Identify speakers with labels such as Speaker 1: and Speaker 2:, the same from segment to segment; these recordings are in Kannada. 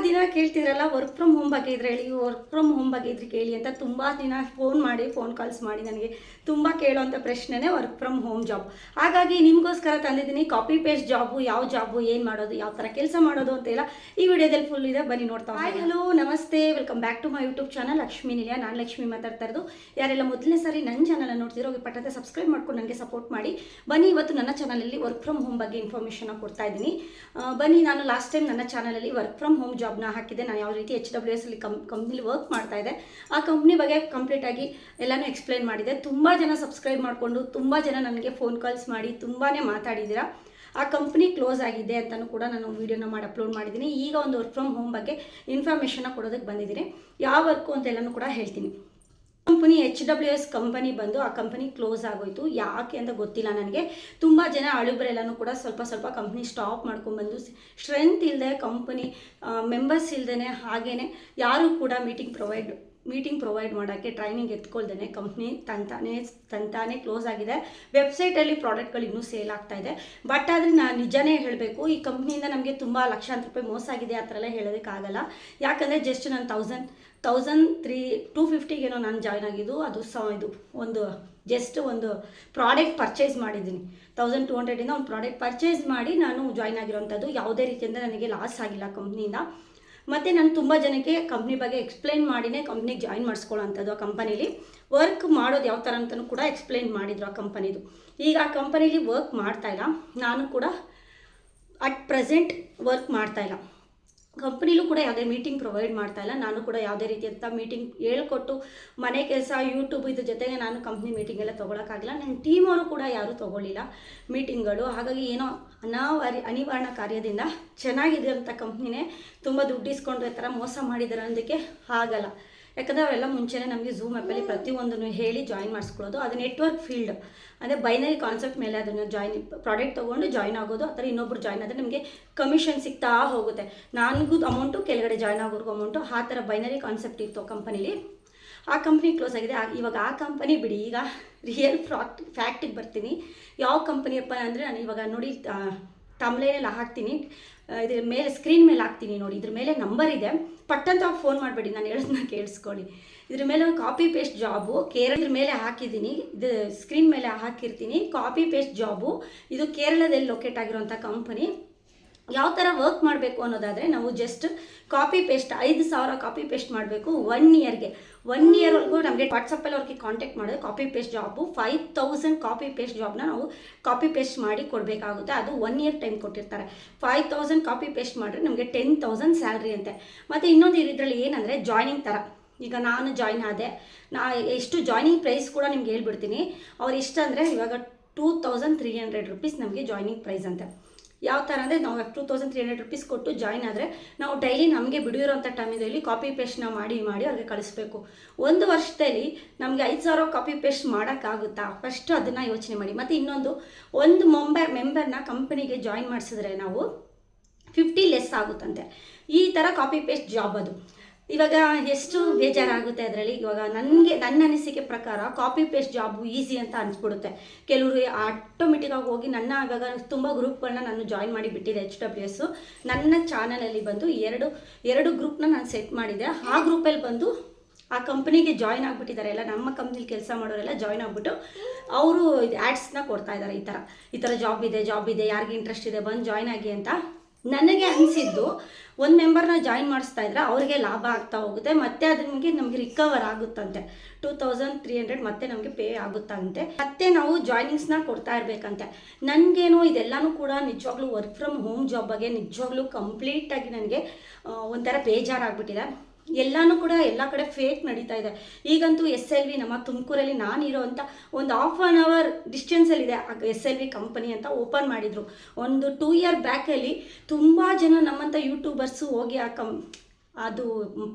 Speaker 1: ದಿನ ಕೇಳ್ತಿದ್ರಲ್ಲ ವರ್ಕ್ ಫ್ರಮ್ ಹೋಮ್ ಬಗ್ಗೆ ಇದ್ರೆ ಹೇಳಿ, ವರ್ಕ್ ಫ್ರಮ್ ಹೋಮ್ ಬಗ್ಗೆ ಇದ್ರೆ ಕೇಳಿ ಅಂತ ತುಂಬ ದಿನ ಫೋನ್ ಕಾಲ್ಸ್ ಮಾಡಿ ನನಗೆ ತುಂಬ ಕೇಳೋವಂಥ ಪ್ರಶ್ನೆನೇ ವರ್ಕ್ ಫ್ರಮ್ ಹೋಮ್ ಜಾಬ್. ಹಾಗಾಗಿ ನಿಮಗೋಸ್ಕರ ತಂದಿದ್ದೀನಿ ಕಾಪಿ ಪೇಸ್ಟ್ ಜಾಬು, ಯಾವ ಜಾಬು, ಏನು ಮಾಡೋದು, ಯಾವ ಥರ ಕೆಲಸ ಮಾಡೋದು ಅಂತೆಲ್ಲ ಈ ವಿಡಿಯೋದಲ್ಲಿ ಫುಲ್ ಇದೆ. ಬನ್ನಿ ನೋಡ್ತಾ. ಹಾಯ್, ಹಲೋ, ನಮಸ್ತೆ, welcome back to my YouTube channel Lakshmi Nilaya. ನಾನು ಲಕ್ಷ್ಮಿ ಮಾತಾಡ್ತಾ ಇರೋದು. ಯಾರೆಲ್ಲ ಮೊದಲನೇ ಸಾರಿ ನನ್ನ ಚಾನಲ್ ನೋಡ್ತಿರೋ ಪಟ್ಟಂತೆ ಸಬ್ಸ್ಕ್ರೈಬ್ ಮಾಡ್ಕೊಂಡು ನನಗೆ ಸಪೋರ್ಟ್ ಮಾಡಿ. ಬನ್ನಿ, ಇವತ್ತು ನನ್ನ ಚಾನಲಲ್ಲಿ ವರ್ಕ್ ಫ್ರಮ್ ಹೋಮ್ ಬಗ್ಗೆ ಇನ್ಫಾರ್ಮೇಷನ್ ಕೊಡ್ತಾ ಇದ್ದೀನಿ. ಬನ್ನಿ, ನಾನು ಲಾಸ್ಟ್ ಟೈಮ್ ನನ್ನ ಚಾನಲಲ್ಲಿ ವರ್ಕ್ ಫ್ರಮ್ ಹೋಮ್ ಜಾಬ್ನ ಹಾಕಿದ್ದೆ. ನಾನು ಯಾವ ರೀತಿ HWS ಅಲ್ಲಿ ಕಂಪ್ನಿಲಿ ವರ್ಕ್ ಮಾಡ್ತಾ ಇದೆ, ಆ ಕಂಪ್ನಿ ಬಗ್ಗೆ ಕಂಪ್ಲೀಟಾಗಿ ಎಲ್ಲನೂ ಎಕ್ಸ್ಪ್ಲೈನ್ ಮಾಡಿದೆ. ತುಂಬ ಜನ ಸಬ್ಸ್ಕ್ರೈಬ್ ಮಾಡಿಕೊಂಡು ತುಂಬ ಜನ ನನಗೆ ಫೋನ್ ಕಾಲ್ಸ್ ಮಾಡಿ ತುಂಬಾ ಮಾತಾಡಿದ್ದೀರಾ. ಆ ಕಂಪ್ನಿ ಕ್ಲೋಸ್ ಆಗಿದೆ ಅಂತಲೂ ಕೂಡ ನಾನು ವೀಡಿಯೋನ ಮಾಡಿ ಅಪ್ಲೋಡ್ ಮಾಡಿದ್ದೀನಿ. ಈಗ ಒಂದು ವರ್ಕ್ ಫ್ರಮ್ ಹೋಮ್ ಬಗ್ಗೆ ಇನ್ಫಾರ್ಮೇಷನ್ನ ಕೊಡೋದಕ್ಕೆ ಬಂದಿದ್ದೀನಿ. ಯಾವ ವರ್ಕು ಅಂತೆಲ್ಲನೂ ಕೂಡ ಹೇಳ್ತೀನಿ. ಕಂಪನಿ HWS ಕಂಪನಿ ಬಂದು ಆ ಕಂಪನಿ ಕ್ಲೋಸ್ ಆಗೋಯ್ತು. ಯಾಕೆ ಅಂತ ಗೊತ್ತಿಲ್ಲ ನನಗೆ. ತುಂಬ ಜನ ಅಳುಬರೆಲ್ಲನೂ ಕೂಡ ಸ್ವಲ್ಪ ಕಂಪ್ನಿ ಸ್ಟಾಪ್ ಮಾಡ್ಕೊಂಡ್ಬಂದು ಸ್ಟ್ರೆಂತ್ ಇಲ್ಲದೆ, ಕಂಪನಿ ಮೆಂಬರ್ಸ್ ಇಲ್ಲದೇ, ಹಾಗೇ ಯಾರೂ ಕೂಡ ಮೀಟಿಂಗ್ ಪ್ರೊವೈಡ್ ಮಾಡೋಕ್ಕೆ ಟ್ರೈನಿಂಗ್ ಎತ್ಕೊಳ್ದೇ ಕಂಪ್ನಿ ತಂತಾನೇ ಕ್ಲೋಸ್ ಆಗಿದೆ. ವೆಬ್ಸೈಟಲ್ಲಿ ಪ್ರಾಡಕ್ಟ್ಗಳು ಇನ್ನೂ ಸೇಲ್ ಆಗ್ತಾಯಿದೆ. ಬಟ್ ಆದರೆ ನಾನು ನಿಜನೇ ಹೇಳಬೇಕು, ಈ ಕಂಪ್ನಿಯಿಂದ ನಮಗೆ ತುಂಬ ಲಕ್ಷಾಂತರ ರೂಪಾಯಿ ಮೋಸ ಆಗಿದೆ ಆ ಥರ ಎಲ್ಲ ಹೇಳೋದಕ್ಕಾಗಲ್ಲ. ಯಾಕಂದರೆ ಜಸ್ಟ್ ನಾನು 250ಗೇನೋ ನಾನು ಜಾಯ್ನ್ ಆಗಿದ್ದು. ಅದು ಇದು ಒಂದು ಪ್ರಾಡಕ್ಟ್ ಪರ್ಚೇಸ್ ಮಾಡಿದ್ದೀನಿ. 1200ಇಂದ ಒಂದು ಪ್ರಾಡಕ್ಟ್ ಪರ್ಚೇಸ್ ಮಾಡಿ ನಾನು ಜಾಯ್ನ್ ಆಗಿರೋವಂಥದ್ದು. ಯಾವುದೇ ರೀತಿಯಿಂದ ನನಗೆ ಲಾಸ್ ಆಗಿಲ್ಲ ಕಂಪ್ನಿಯಿಂದ. ಮತ್ತು ನಾನು ತುಂಬ ಜನಕ್ಕೆ ಕಂಪ್ನಿ ಬಗ್ಗೆ ಎಕ್ಸ್ಪ್ಲೈನ್ ಮಾಡಿನೇ ಕಂಪ್ನಿಗೆ ಜಾಯ್ನ್ ಮಾಡಿಸ್ಕೊಳ್ಳೋವಂಥದ್ದು. ಆ ಕಂಪನೀಲಿ ವರ್ಕ್ ಮಾಡೋದು ಯಾವ ಥರ ಅಂತಲೂ ಕೂಡ ಎಕ್ಸ್ಪ್ಲೈನ್ ಮಾಡಿದರು ಆ ಕಂಪನಿದು. ಈಗ ಆ ಕಂಪನೀಲಿ ವರ್ಕ್ ಮಾಡ್ತಾಯಿಲ್ಲ. ನಾನು ಕೂಡ ಅಟ್ ಪ್ರೆಸೆಂಟ್ ವರ್ಕ್ ಮಾಡ್ತಾಯಿಲ್ಲ. ಕಂಪ್ನಿಲೂ ಕೂಡ ಯಾವುದೇ ಮೀಟಿಂಗ್ ಪ್ರೊವೈಡ್ ಮಾಡ್ತಾಯಿಲ್ಲ. ನಾನು ಕೂಡ ಯಾವುದೇ ರೀತಿಯಂಥ ಮೀಟಿಂಗ್ ಹೇಳ್ಕೊಟ್ಟು ಮನೆ ಕೆಲಸ, ಯೂಟ್ಯೂಬ್ ಇದ್ರ ಜೊತೆಗೆ ನಾನು ಕಂಪ್ನಿ ಮೀಟಿಂಗ್ ಎಲ್ಲ ತೊಗೊಳಕ್ಕಾಗಿಲ್ಲ. ನನ್ನ ಟೀಮ್ ಅವರು ಕೂಡ ಯಾರೂ ತೊಗೊಳ್ಳಿಲ್ಲ ಮೀಟಿಂಗ್ಗಳು. ಹಾಗಾಗಿ ಏನೋ ಅನಿವಾರ್ಯ ಕಾರ್ಯದಿಂದ ಚೆನ್ನಾಗಿದೆ ಅಂತ ಕಂಪ್ನಿನೇ ತುಂಬ ದುಡ್ಡು ಇಸ್ಕೊಂಡು ಈ ಥರ ಮೋಸ ಮಾಡಿದ್ದಾರೆ ಅನ್ನೋದಕ್ಕೆ ಆಗಲ್ಲ. ಯಾಕಂದರೆ ಅವೆಲ್ಲ ಮುಂಚೆನೇ ನಮಗೆ ಝೂಮ್ ಆ್ಯಪಲ್ಲಿ ಪ್ರತಿಯೊಂದನ್ನು ಹೇಳಿ ಜಾಯಿನ್ ಮಾಡಿಸ್ಕೊಳ್ಳೋದು. ಅದು ನೆಟ್ವರ್ಕ್ ಫೀಲ್ಡ್, ಅಂದರೆ ಬೈನರಿ ಕಾನ್ಸೆಪ್ಟ್ ಮೇಲೆ ಅದನ್ನು ಪ್ರಾಡಕ್ಟ್ ತೊಗೊಂಡು ಜಾಯ್ನ್ ಆಗೋದು. ಆ ಥರ ಇನ್ನೊಬ್ರು ಜಾಯ್ನ್ ಆದರೆ ನಮಗೆ ಕಮಿಷನ್ ಸಿಗ್ತಾ ಹೋಗುತ್ತೆ. ನನಗೂ ಅಮೌಂಟು, ಕೆಳಗಡೆ ಜಾಯ್ನ್ ಆಗೋರ್ಗೂ ಅಮೌಂಟು, ಆ ಥರ ಬೈನರಿ ಕಾನ್ಸೆಪ್ಟ್ ಇತ್ತು ಕಂಪನೀಲಿ. ಆ ಕಂಪ್ನಿ ಕ್ಲೋಸ್ ಆಗಿದೆ. ಇವಾಗ ಆ ಕಂಪನಿ ಬಿಡಿ, ಈಗ ರಿಯಲ್ ಫ್ಯಾಕ್ಟಿಗೆ ಬರ್ತೀನಿ. ಯಾವ ಕಂಪನಿಯಪ್ಪ ಅಂದರೆ, ನಾನು ಇವಾಗ ನೋಡಿ ತಮ್ಲೇನೆಲ್ಲ ಹಾಕ್ತೀನಿ, ಇದ್ರ ಮೇಲೆ ಸ್ಕ್ರೀನ್ ಮೇಲೆ ಹಾಕ್ತೀನಿ ನೋಡಿ. ಇದ್ರ ಮೇಲೆ ನಂಬರ್ ಇದೆ, ಪಟ್ಟಂತ ಫೋನ್ ಮಾಡಬೇಡಿ, ನಾನು ಹೇಳೋದನ್ನ ಕೇಳಿಸ್ಕೊಳ್ಳಿ. ಇದ್ರ ಮೇಲೆ ಕಾಪಿ ಪೇಸ್ಟ್ ಜಾಬು ಕೇರಳದ ಮೇಲೆ ಹಾಕಿದ್ದೀನಿ, ಇದು ಸ್ಕ್ರೀನ್ ಮೇಲೆ ಹಾಕಿರ್ತೀನಿ. ಕಾಪಿ ಪೇಸ್ಟ್ ಜಾಬು, ಇದು ಕೇರಳದಲ್ಲಿ ಲೊಕೇಟ್ ಆಗಿರೋಂಥ ಕಂಪನಿ. ಯಾವ ಥರ ವರ್ಕ್ ಮಾಡಬೇಕು ಅನ್ನೋದಾದರೆ, ನಾವು just copy paste 5,000 copy paste ಮಾಡಬೇಕು 1 ಇಯರ್ಗೆ. 1 ಇಯರ್ವರೆಗೂ ನಮಗೆ ವಾಟ್ಸಪ್ಪಲ್ಲಿ ಅವ್ರಿಗೆ ಕಾಂಟ್ಯಾಕ್ಟ್ ಮಾಡೋದು. Copy paste job 5,000 copy paste ಜಾಬ್ನ ನಾವು ಕಾಪಿ ಪೇಸ್ಟ್ ಮಾಡಿ ಕೊಡಬೇಕಾಗುತ್ತೆ. ಅದು 1 ಇಯರ್ ಟೈಮ್ ಕೊಟ್ಟಿರ್ತಾರೆ. 5,000 ಕಾಪಿ ಪೇಸ್ಟ್ ಮಾಡಿದ್ರೆ ನಮಗೆ 10,000 ಸ್ಯಾಲ್ರಿ ಅಂತೆ. ಮತ್ತು ಇನ್ನೊಂದು ಇದರಲ್ಲಿ ಏನಂದರೆ ಜಾಯ್ನಿಂಗ್ ಥರ. ಈಗ ನಾನು ಜಾಯ್ನ್ ಆದೆ, ಎಷ್ಟು ಜಾಯ್ನಿಂಗ್ ಪ್ರೈಸ್ ಕೂಡ ನಿಮ್ಗೆ ಹೇಳ್ಬಿಡ್ತೀನಿ. ಅವ್ರು ಇಷ್ಟ ಅಂದರೆ ಇವಾಗ 2,300 ರುಪೀಸ್ ನಮಗೆ ಜಾಯ್ನಿಂಗ್ ಪ್ರೈಸ್ ಅಂತೆ. ಯಾವ ಥರ ಅಂದರೆ, ನಾವು 2,300 ರುಪೀಸ್ ಕೊಟ್ಟು ಜಾಯ್ನ್ ಆದರೆ ನಾವು ಡೈಲಿ ನಮಗೆ ಬಿಡಿರೋಂಥ ಟೈಮಿನಲ್ಲಿ ಕಾಪಿ ಪೇಸ್ಟ್ನ ಮಾಡಿ ಅವ್ರಿಗೆ ಕಳಿಸ್ಬೇಕು. 1 ವರ್ಷದಲ್ಲಿ ನಮಗೆ 5,000 ಕಾಪಿ ಪೇಸ್ಟ್ ಮಾಡೋಕ್ಕಾಗುತ್ತಾ? ಫಸ್ಟು ಅದನ್ನು ಯೋಚನೆ ಮಾಡಿ. ಮತ್ತು ಇನ್ನೊಂದು, ಒಂದು ಮೆಂಬರ್ನ ಕಂಪನಿಗೆ ಜಾಯ್ನ್ ಮಾಡಿಸಿದ್ರೆ ನಾವು 50 ಲೆಸ್ ಆಗುತ್ತಂತೆ. ಈ ಥರ ಕಾಪಿ ಪೇಸ್ಟ್ ಜಾಬ್ ಅದು. ಇವಾಗ ಎಷ್ಟು ಬೇಜಾರಾಗುತ್ತೆ ಅದರಲ್ಲಿ. ಇವಾಗ ನನ್ನ ಅನಿಸಿಕೆ ಪ್ರಕಾರ ಕಾಪಿ ಪೇಸ್ಟ್ ಜಾಬು ಈಸಿ ಅಂತ ಅನಿಸ್ಬಿಡುತ್ತೆ. ಕೆಲವರು ಆಟೋಮೆಟಿಕ್ಕಾಗಿ ಹೋಗಿ ಇವಾಗ ತುಂಬ ಗ್ರೂಪ್ಗಳನ್ನ ನಾನು ಜಾಯ್ನ್ ಮಾಡಿ ಬಿಟ್ಟಿದ್ದೆ. HWS ನನ್ನ ಚಾನಲಲ್ಲಿ ಬಂದು ಎರಡು ಗ್ರೂಪ್ನ ನಾನು ಸೆಟ್ ಮಾಡಿದ್ದೆ. ಆ ಗ್ರೂಪಲ್ಲಿ ಬಂದು ಆ ಕಂಪ್ನಿಗೆ ಜಾಯ್ನ್ ಆಗಿಬಿಟ್ಟಿದ್ದಾರೆ. ಎಲ್ಲ ನಮ್ಮ ಕಂಪ್ನಿಲಿ ಕೆಲಸ ಮಾಡೋರೆಲ್ಲ ಜಾಯ್ನ್ ಆಗಿಬಿಟ್ಟು ಅವರು ಆ್ಯಡ್ಸ್ನ ಕೊಡ್ತಾ ಇದ್ದಾರೆ. ಈ ಥರ ಜಾಬ್ ಇದೆ, ಯಾರಿಗೆ ಇಂಟ್ರೆಸ್ಟ್ ಇದೆ ಬಂದು ಜಾಯ್ನ್ ಆಗಿ ಅಂತ. ನನಗೆ ಅನಿಸಿದ್ದು, ಒಂದು ಮೆಂಬರ್ನ ಜಾಯಿನ್ ಮಾಡಿಸ್ತಾ ಇದ್ರೆ ಅವ್ರಿಗೆ ಲಾಭ ಆಗ್ತಾ ಹೋಗುತ್ತೆ. ಮತ್ತು ಅದು ನಮಗೆ ರಿಕವರ್ ಆಗುತ್ತಂತೆ. 2,300 ಮತ್ತೆ ನಮಗೆ ಪೇ ಆಗುತ್ತಂತೆ. ಮತ್ತೆ ನಾವು ಜಾಯ್ನಿಂಗ್ಸ್ನ ಕೊಡ್ತಾ ಇರಬೇಕಂತೆ. ನನಗೇನೋ ಇದೆಲ್ಲನೂ ಕೂಡ ನಿಜವಾಗ್ಲೂ ವರ್ಕ್ ಫ್ರಮ್ ಹೋಮ್ ಜಾಬ್ ಬಗ್ಗೆ ನಿಜವಾಗ್ಲೂ ಕಂಪ್ಲೀಟಾಗಿ ನನಗೆ ಒಂಥರ ಬೇಜಾರಾಗ್ಬಿಟ್ಟಿದೆ. ಎಲ್ಲನೂ ಕೂಡ ಎಲ್ಲ ಕಡೆ ಫೇಕ್ ನಡೀತಾ ಇದೆ. ಈಗಂತೂ SLV ನಮ್ಮ ತುಮಕೂರಲ್ಲಿ ನಾನಿರೋವಂಥ ಒಂದು 1/2 ಅವರ್ ಡಿಸ್ಟೆನ್ಸಲ್ಲಿದೆ SLV ಕಂಪನಿ ಅಂತ ಓಪನ್ ಮಾಡಿದರು. ಒಂದು 2 ಇಯರ್ ಬ್ಯಾಕಲ್ಲಿ ತುಂಬ ಜನ ನಮ್ಮಂಥ ಯೂಟ್ಯೂಬರ್ಸು ಹೋಗಿ ಅದು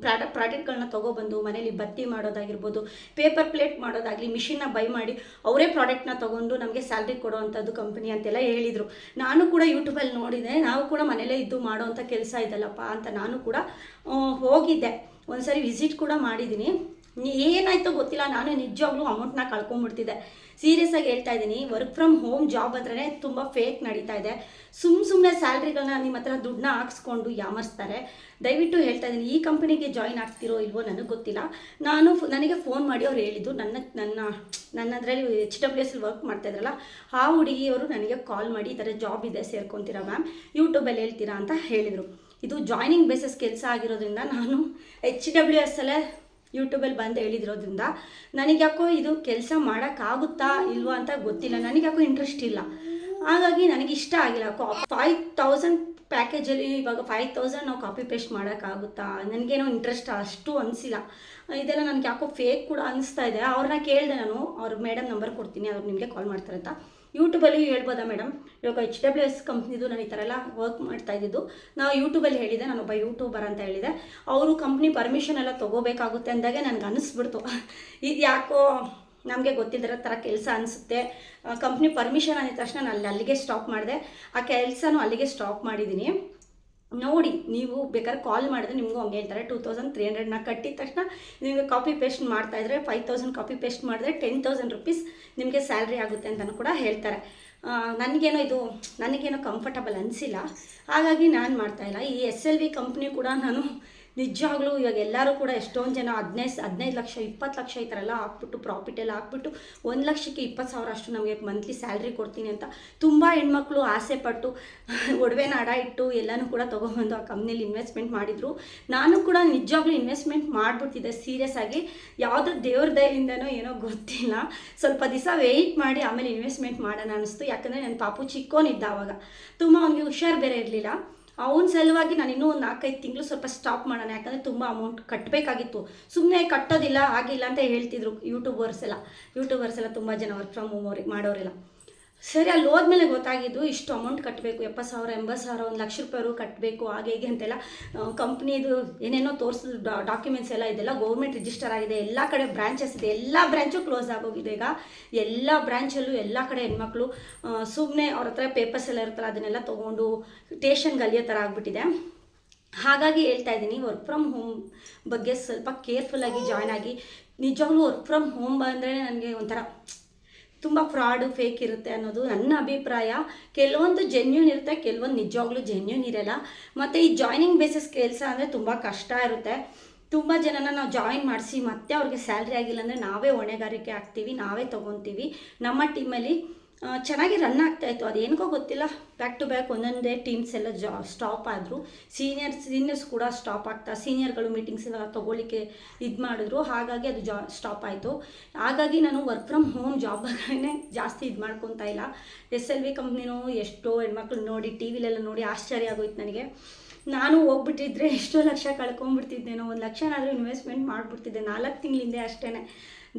Speaker 1: ಪ್ರಾಡಕ್ಟ್ಗಳನ್ನ ತೊಗೊಬಂದು ಮನೇಲಿ ಬತ್ತಿ ಮಾಡೋದಾಗಿರ್ಬೋದು, ಪೇಪರ್ ಪ್ಲೇಟ್ ಮಾಡೋದಾಗಲಿ, ಮಿಷಿನ್ನ ಬೈ ಮಾಡಿ ಅವರೇ ಪ್ರಾಡಕ್ಟ್ನ ತೊಗೊಂಡು ನಮಗೆ ಸ್ಯಾಲ್ರಿ ಕೊಡೋವಂಥದ್ದು ಕಂಪನಿ ಅಂತೆಲ್ಲ ಹೇಳಿದರು. ನಾನು ಕೂಡ ಯೂಟ್ಯೂಬಲ್ಲಿ ನೋಡಿದೆ. ನಾವು ಕೂಡ ಮನೇಲೇ ಇದ್ದು ಮಾಡೋವಂಥ ಕೆಲಸ ಇದಲ್ಲಪ್ಪ ಅಂತ ನಾನು ಕೂಡ ಹೋಗಿದ್ದೆ. ಒಂದು ಸರಿ ವಿಸಿಟ್ ಕೂಡ ಮಾಡಿದ್ದೀನಿ. ಏನಾಯ್ತೋ ಗೊತ್ತಿಲ್ಲ, ನಾನು ನಿಜವಾಗ್ಲೂ ಅಮೌಂಟ್ನ ಕಳ್ಕೊಂಡ್ಬಿಡ್ತಿದ್ದೆ. ಸೀರಿಯಸ್ ಆಗಿ ಹೇಳ್ತಾ ಇದ್ದೀನಿ, ವರ್ಕ್ ಫ್ರಮ್ ಹೋಮ್ ಜಾಬ್ ಅಂದ್ರೆ ತುಂಬ ಫೇಕ್ ನಡೀತಾ ಇದೆ. ಸುಮ್ಮನೆ ಸ್ಯಾಲ್ರಿಗಳನ್ನ ನಿಮ್ಮ ಹತ್ರ ದುಡ್ಡನ್ನ ಹಾಕ್ಸ್ಕೊಂಡು ಯಾಮರ್ಸ್ತಾರೆ. ದಯವಿಟ್ಟು ಹೇಳ್ತಾ ಇದ್ದೀನಿ, ಈ ಕಂಪನಿಗೆ ಜಾಯಿನ್ ಆಗ್ತಿರೋ ಇಲ್ವೋ ನನಗೆ ಗೊತ್ತಿಲ್ಲ. ನನಗೆ ಫೋನ್ ಮಾಡಿ ಅವ್ರು ಹೇಳಿದ್ದು, ನನ್ನದರಲ್ಲಿ HWS ವರ್ಕ್ ಮಾಡ್ತಾಯಿದ್ರಲ್ಲ ಆ ಹುಡುಗಿಯವರು ನನಗೆ ಕಾಲ್ ಮಾಡಿ ಈ ಥರ ಜಾಬ್ ಇದೆ, ಸೇರ್ಕೊತೀರಾ ಮ್ಯಾಮ್, ಯೂಟ್ಯೂಬಲ್ಲಿ ಹೇಳ್ತೀರಾ ಅಂತ ಹೇಳಿದರು. ಇದು ಜಾಯ್ನಿಂಗ್ ಬೇಸಿಸ್ ಕೆಲಸ ಆಗಿರೋದ್ರಿಂದ ನಾನು HWS ಅಲ್ಲೇ ಯೂಟ್ಯೂಬಲ್ಲಿ ಬಂದು ಹೇಳಿದಿರೋದ್ರಿಂದ ನನಗೆ ಯಾಕೋ ಇದು ಕೆಲಸ ಮಾಡೋಕ್ಕಾಗುತ್ತಾ ಇಲ್ವಾ ಅಂತ ಗೊತ್ತಿಲ್ಲ. ನನಗೆ ಯಾಕೋ ಇಂಟ್ರೆಸ್ಟ್ ಇಲ್ಲ, ಹಾಗಾಗಿ ನನಗೆ ಇಷ್ಟ ಆಗಿಲ್ಲ. 5000 ಪ್ಯಾಕೇಜಲ್ಲಿ ಇವಾಗ 5000 ನಾವು ಕಾಪಿ ಪೇಸ್ಟ್ ಮಾಡೋಕ್ಕಾಗುತ್ತಾ, ನನಗೇನೋ ಇಂಟ್ರೆಸ್ಟ್ ಅಷ್ಟು ಅನಿಸಿಲ್ಲ. ಇದೆಲ್ಲ ನನಗೆ ಯಾಕೋ ಫೇಕ್ ಕೂಡ ಅನಿಸ್ತಾ ಇದೆ. ಅವ್ರನ್ನ ಕೇಳಿದೆ ನಾನು, ಅವ್ರ ಮೇಡಮ್ ನಂಬರ್ ಕೊಡ್ತೀನಿ, ಅವ್ರು ನಿಮಗೆ ಕಾಲ್ ಮಾಡ್ತಾರೆ ಅಂತ. ಯೂಟ್ಯೂಬಲ್ಲಿ ಹೇಳ್ಬೋದಾ ಮೇಡಮ್, ಇವಾಗ HWS ಕಂಪ್ನಿದು ನಾನು ಈ ಥರ ಎಲ್ಲ ವರ್ಕ್ ಮಾಡ್ತಾ ಇದ್ದಿದ್ದು, ನಾವು ಯೂಟ್ಯೂಬಲ್ಲಿ ಹೇಳಿದೆ, ನಾನೊಬ್ಬ ಯೂಟ್ಯೂಬರ್ ಅಂತ ಹೇಳಿದೆ. ಅವರು ಕಂಪ್ನಿ ಪರ್ಮಿಷನ್ ಎಲ್ಲ ತೊಗೋಬೇಕಾಗುತ್ತೆ ಅಂದಾಗೆ ನನಗೆ ಅನ್ನಿಸ್ಬಿಡ್ತು, ಇದು ಯಾಕೋ ನಮಗೆ ಗೊತ್ತಿಲ್ಲದಿರೋ ಥರ ಕೆಲಸ ಅನಿಸುತ್ತೆ. ಕಂಪ್ನಿ ಪರ್ಮಿಷನ್ ಅಂದಿದ ತಕ್ಷಣ ನಾನು ಅಲ್ಲಿಗೆ ಸ್ಟಾಪ್ ಮಾಡಿದೆ. ಆ ಕೆಲಸನೂ ಅಲ್ಲಿಗೆ ಸ್ಟಾಪ್ ಮಾಡಿದ್ದೀನಿ. ನೋಡಿ, ನೀವು ಬೇಕಾದ್ರೆ ಕಾಲ್ ಮಾಡಿದ್ರೆ ನಿಮಗೂ ಹಂಗೆ ಹೇಳ್ತಾರೆ, 2300 ಕಟ್ಟಿದ ತಕ್ಷಣ ನಿಮಗೆ ಕಾಪಿ ಪೇಸ್ಟ್ ಮಾಡ್ತಾಯಿದ್ರೆ 5000 ಕಾಪಿ ಪೇಸ್ಟ್ ಮಾಡಿದ್ರೆ 10,000 ರುಪೀಸ್ ನಿಮಗೆ ಸ್ಯಾಲ್ರಿ ಆಗುತ್ತೆ ಅಂತಲೂ ಕೂಡ ಹೇಳ್ತಾರೆ. ನನಗೇನೋ ಕಂಫರ್ಟಬಲ್ ಅನಿಸಿಲ್ಲ, ಹಾಗಾಗಿ ನಾನು ಮಾಡ್ತಾಯಿಲ್ಲ. ಈ SLV ಕಂಪ್ನಿ ಕೂಡ ನಾನು ನಿಜವಾಗ್ಲೂ ಇವಾಗ ಎಲ್ಲರೂ ಕೂಡ ಎಷ್ಟೊಂದು ಜನ 15 ಲಕ್ಷ 20 ಲಕ್ಷ ಈ ಥರ ಎಲ್ಲ ಹಾಕ್ಬಿಟ್ಟು ಪ್ರಾಫಿಟ್ ಎಲ್ಲ ಹಾಕ್ಬಿಟ್ಟು 1,20,000 ಅಷ್ಟು ನಮಗೆ ಮಂತ್ಲಿ ಸ್ಯಾಲ್ರಿ ಕೊಡ್ತೀನಿ ಅಂತ ತುಂಬ ಹೆಣ್ಮಕ್ಳು ಆಸೆ ಪಟ್ಟು ಒಡವೆನ ಅಡ ಇಟ್ಟು ಎಲ್ಲನೂ ಕೂಡ ತೊಗೊಬಂದು ಆ ಕಂಪ್ನಿಲಿ ಇನ್ವೆಸ್ಟ್ಮೆಂಟ್ ಮಾಡಿದರು. ನಾನು ಕೂಡ ನಿಜವಾಗ್ಲೂ ಇನ್ವೆಸ್ಟ್ಮೆಂಟ್ ಮಾಡಿಬಿಡ್ತಿದ್ದೆ ಸೀರಿಯಸ್ ಆಗಿ. ಯಾವುದೋ ದೇವ್ರ ದಯೆಯಿಂದನೋ ಏನೋ ಗೊತ್ತಿಲ್ಲ, ಸ್ವಲ್ಪ ದಿವಸ ವೆಯ್ಟ್ ಮಾಡಿ ಆಮೇಲೆ ಇನ್ವೆಸ್ಟ್ಮೆಂಟ್ ಮಾಡೋಣ ಅನ್ನಿಸ್ತು. ಯಾಕಂದರೆ ನನ್ನ ಪಾಪು ಚಿಕ್ಕೋನಿದ್ದ ಆವಾಗ, ತುಂಬ ಅವನಿಗೆ ಹುಷಾರು ಬೇರೆ ಇರಲಿಲ್ಲ. ಅವನ ಸಲುವಾಗಿ ನಾನು ಇನ್ನೂ ಒಂದು 4-5 ತಿಂಗಳು ಸ್ವಲ್ಪ ಸ್ಟಾಪ್ ಮಾಡೋಣ, ಯಾಕಂದರೆ ತುಂಬ ಅಮೌಂಟ್ ಕಟ್ಟಬೇಕಾಗಿತ್ತು. ಸುಮ್ಮನೆ ಕಟ್ಟೋದಿಲ್ಲ ಆಗಿಲ್ಲ ಅಂತ ಹೇಳ್ತಿದ್ರು ಯೂಟ್ಯೂಬರ್ಸ್ ಎಲ್ಲ ತುಂಬ ಜನ ವರ್ಕ್ ಫ್ರಮ್ ಹೋಮ್ ಮಾಡೋರೆಲ್ಲ. ಸರಿ, ಅಲ್ಲಿ ಹೋದ್ಮೇಲೆ ಗೊತ್ತಾಗಿದ್ದು ಇಷ್ಟು ಅಮೌಂಟ್ ಕಟ್ಟಬೇಕು, 70,000 80,000 1 ಲಕ್ಷ ರೂಪಾಯಿ ಕಟ್ಟಬೇಕು ಹಾಗೆ ಹೀಗೆ ಅಂತೆಲ್ಲ. ಕಂಪ್ನಿದು ಏನೇನೋ ತೋರಿಸಿದ್ರು ಡಾಕ್ಯುಮೆಂಟ್ಸ್ ಎಲ್ಲ, ಇದೆಲ್ಲ ಗೌರ್ಮೆಂಟ್ ರಿಜಿಸ್ಟರ್ ಆಗಿದೆ, ಎಲ್ಲ ಕಡೆ ಬ್ರಾಂಚಸ್ ಇದೆ, ಎಲ್ಲ ಬ್ರಾಂಚು ಕ್ಲೋಸ್ ಆಗೋಗಿದೆ ಈಗ. ಎಲ್ಲ ಬ್ರಾಂಚಲ್ಲೂ ಎಲ್ಲ ಕಡೆ ಹೆಣ್ಮಕ್ಳು ಸುಮ್ಮನೆ ಅವ್ರ ಹತ್ರ ಪೇಪರ್ಸ್ ಎಲ್ಲ ಇರುತ್ತಲ್ಲ ಅದನ್ನೆಲ್ಲ ತೊಗೊಂಡು ಸ್ಟೇಷನ್ಗೆ ಅಲಿಯೋ ಥರ ಆಗಿಬಿಟ್ಟಿದೆ. ಹಾಗಾಗಿ ಹೇಳ್ತಾ ಇದ್ದೀನಿ, ವರ್ಕ್ ಫ್ರಮ್ ಹೋಮ್ ಬಗ್ಗೆ ಸ್ವಲ್ಪ ಕೇರ್ಫುಲ್ಲಾಗಿ ಜಾಯ್ನ್ ಆಗಿ. ನಿಜವಾಗ್ಲೂ ವರ್ಕ್ ಫ್ರಮ್ ಹೋಮ್ ಬಂದರೆ ನನಗೆ ಒಂಥರ ತುಂಬ ಫ್ರಾಡು ಫೇಕ್ ಇರುತ್ತೆ ಅನ್ನೋದು ನನ್ನ ಅಭಿಪ್ರಾಯ. ಕೆಲವೊಂದು ಜೆನ್ಯೂನ್ ಇರುತ್ತೆ, ಕೆಲವೊಂದು ನಿಜವಾಗ್ಲೂ ಜೆನ್ಯೂನ್ ಇರಲ್ಲ. ಮತ್ತು ಈ ಜಾಯ್ನಿಂಗ್ ಬೇಸಿಸ್ ಕೆಲಸ ಅಂದರೆ ತುಂಬ ಕಷ್ಟ ಇರುತ್ತೆ. ತುಂಬ ಜನನ ನಾವು ಜಾಯಿನ್ ಮಾಡಿಸಿ ಮತ್ತೆ ಅವ್ರಿಗೆ ಸ್ಯಾಲ್ರಿ ಆಗಿಲ್ಲ ಅಂದರೆ ನಾವೇ ಹೊಣೆಗಾರಿಕೆ ಆಗ್ತೀವಿ, ನಾವೇ ತೊಗೊತೀವಿ. ನಮ್ಮ ಟೀಮಲ್ಲಿ ಚೆನ್ನಾಗಿ ರನ್ ಆಗ್ತಾಯಿತ್ತು, ಅದೇನಕ್ಕೋ ಗೊತ್ತಿಲ್ಲ, ಬ್ಯಾಕ್ ಟು ಬ್ಯಾಕ್ ಒಂದೊಂದೇ ಟೀಮ್ಸ್ ಎಲ್ಲ ಸ್ಟಾಪ್ ಆದರು. ಸೀನಿಯರ್ಸ್ ಕೂಡ ಸ್ಟಾಪ್ ಆಗ್ತಾ, ಸೀನಿಯರ್ಗಳು ಮೀಟಿಂಗ್ಸ್ ಎಲ್ಲ ತೊಗೊಳ್ಳಿಕ್ಕೆ ಇದು ಮಾಡಿದ್ರು, ಹಾಗಾಗಿ ಅದು ಸ್ಟಾಪ್ ಆಯಿತು. ಹಾಗಾಗಿ ನಾನು ವರ್ಕ್ ಫ್ರಮ್ ಹೋಮ್ ಜಾಬ್ಗಳನ್ನೇ ಜಾಸ್ತಿ ಇದು ಮಾಡ್ಕೊತಾ ಇಲ್ಲ. SLV ಕಂಪ್ನಿನೂ ಎಷ್ಟೋ ಹೆಣ್ಮಕ್ಳು ನೋಡಿ ಟಿ ವಿಲೆಲ್ಲ ನೋಡಿ ಆಶ್ಚರ್ಯ ಆಗೋಯ್ತು ನನಗೆ. ನಾನು ಹೋಗ್ಬಿಟ್ಟಿದ್ರೆ ಎಷ್ಟೋ ಲಕ್ಷ ಕಳ್ಕೊಂಡ್ಬಿಡ್ತಿದ್ದೇನೋ, 1 ಲಕ್ಷನಾದರೂ ಇನ್ವೆಸ್ಟ್ಮೆಂಟ್ ಮಾಡಿಬಿಡ್ತಿದ್ದೆ 4 ತಿಂಗಳಿಂದೆ ಅಷ್ಟೇ.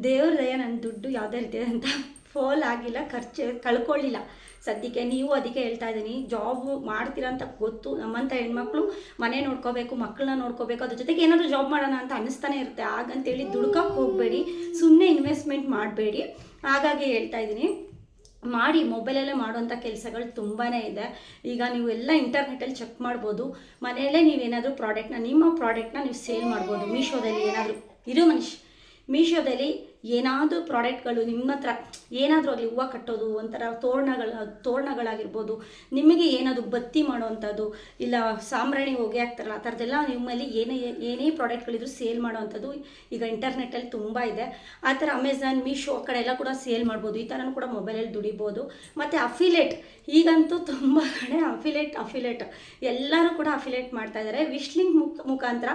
Speaker 1: ದೇವ್ರ ದಯ ನನ್ನ ದುಡ್ಡು ಯಾವುದೇ ರೀತಿ ಅಂತ ಫಾಲ್ ಆಗಿಲ್ಲ, ಖರ್ಚು ಕಳ್ಕೊಳ್ಳಿಲ್ಲ ಸದ್ಯಕ್ಕೆ. ನೀವು ಅದಕ್ಕೆ ಹೇಳ್ತಾ ಇದ್ದೀನಿ, ಜಾಬು ಮಾಡ್ತೀರಾ ಅಂತ ಗೊತ್ತು, ನಮ್ಮಂಥ ಹೆಣ್ಮಕ್ಳು ಮನೆ ನೋಡ್ಕೋಬೇಕು, ಮಕ್ಕಳನ್ನ ನೋಡ್ಕೋಬೇಕು, ಅದ್ರ ಜೊತೆಗೆ ಏನಾದರೂ ಜಾಬ್ ಮಾಡೋಣ ಅಂತ ಅನ್ನಿಸ್ತಾನೆ ಇರುತ್ತೆ. ಹಾಗಂತೇಳಿ ದುಡ್ಕೋಕ್ಕೆ ಹೋಗಬೇಡಿ, ಸುಮ್ಮನೆ ಇನ್ವೆಸ್ಟ್ಮೆಂಟ್ ಮಾಡಬೇಡಿ. ಹಾಗಾಗಿ ಹೇಳ್ತಾ ಇದ್ದೀನಿ, ಮಾಡಿ. ಮೊಬೈಲಲ್ಲೇ ಮಾಡುವಂಥ ಕೆಲಸಗಳು ತುಂಬಾ ಇದೆ. ಈಗ ನೀವು ಎಲ್ಲ ಇಂಟರ್ನೆಟಲ್ಲಿ ಚೆಕ್ ಮಾಡ್ಬೋದು. ಮನೆಯಲ್ಲೇ ನೀವೇನಾದರೂ ನಿಮ್ಮ ಪ್ರಾಡಕ್ಟ್ನ ನೀವು ಸೇಲ್ ಮಾಡ್ಬೋದು. ಮೀಶೋದಲ್ಲಿ ಮೀಶೋದಲ್ಲಿ ಏನಾದರೂ ಪ್ರಾಡಕ್ಟ್ಗಳು ನಿಮ್ಮ ಹತ್ರ ಏನಾದರೂ ಆಗಲಿ, ಹೂವು ಕಟ್ಟೋದು, ಒಂಥರ ತೋರಣಗಳಾಗಿರ್ಬೋದು, ನಿಮಗೆ ಏನಾದರೂ ಬತ್ತಿ ಮಾಡೋವಂಥದ್ದು, ಇಲ್ಲ ಸಾಂಬ್ರಾಣಿ ಹೊಗೆ ಹಾಕ್ತಾರಲ್ಲ ಆ ಥರದ್ದೆಲ್ಲ ನಿಮ್ಮಲ್ಲಿ ಏನೇ ಪ್ರಾಡಕ್ಟ್ಗಳಿದ್ರು ಸೇಲ್ ಮಾಡೋವಂಥದ್ದು ಈಗ ಇಂಟರ್ನೆಟ್ಟಲ್ಲಿ ತುಂಬ ಇದೆ. ಆ ಥರ ಅಮೆಝಾನ್, ಮೀಶೋ ಆ ಕಡೆ ಎಲ್ಲ ಕೂಡ ಸೇಲ್ ಮಾಡ್ಬೋದು. ಈ ಥರನೂ ಕೂಡ ಮೊಬೈಲಲ್ಲಿ ದುಡಿಬೋದು. ಮತ್ತು ಅಫಿಲೇಟ್, ಈಗಂತೂ ತುಂಬ ಕಡೆ ಅಫಿಲೇಟ್ ಎಲ್ಲರೂ ಕೂಡ ಅಫಿಲೇಟ್ ಮಾಡ್ತಾಯಿದ್ದಾರೆ. ವಿಶ್ ಲಿಂಕ್ ಮುಖಾಂತರ